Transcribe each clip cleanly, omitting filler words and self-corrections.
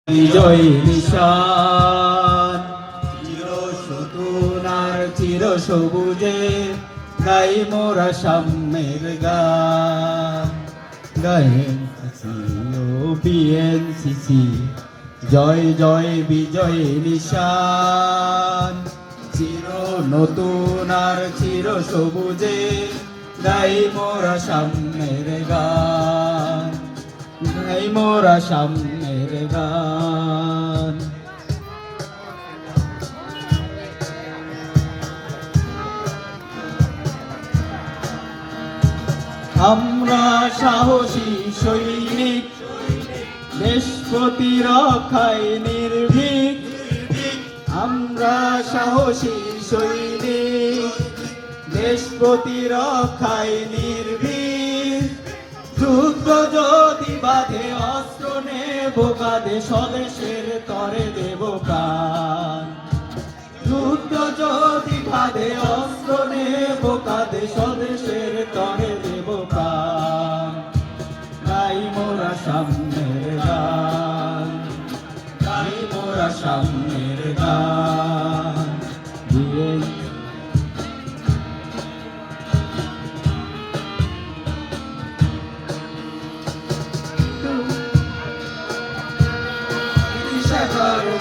বিজয়ী নিশান চির সতুন আর চির সবুজে গাই মোরা সাম্যের গান গায়ে বিএনসিসি জয় জয় বিজয়ী নিশান চির নতুন আর চির সবুজে গাই মোরা সাম্যের গান গাই মোরা সাম্যের গান। আমরা সাহসী সৈনিক দেশ প্রতিরক্ষায় নির্ভীক আমরা সাহসী সৈনিক দেশ প্রতিরক্ষায় নির্ভীক যুদ্ধ যদি বাঁধে অস্ত্র নেব কাঁধে স্বদেশের তরে দেব প্রাণ যুদ্ধ যদি বাঁধে অস্ত্র নেব কাঁধে স্বদেশের তরে দেব প্রাণ গাই মোরা সাম্যের গান গাই মোরা সাম্যের গান।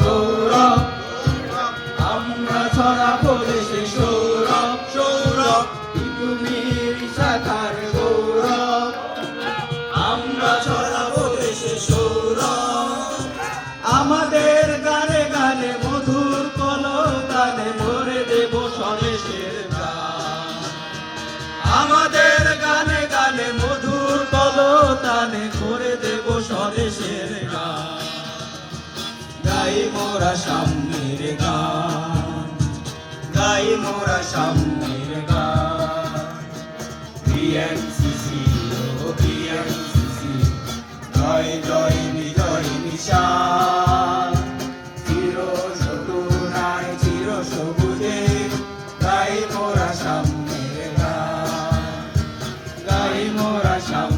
গৌরব আমরা ছড়াবো দেশে সৌরভ সৌরভ তুমি শাখার গৌরব আমরা ছড়াবো দেশে সৌরভ আমাদের গানে গানে মধুর কলতানে ভরে দেব স্বদেশের প্রাণ আমাদের গানে গানে মধুর কলতানে ভরে দেব স্বদেশের গান গাই মোরা সাম্যের গান গাই মোরা সাম্যের গান। বিএনসিসি ও বিএনসিসি জয় জয় বিজয় নিশান চির সতুন আর চির সবুজে গাই মোরা সাম্যের গান গাই মোরা সাম্যের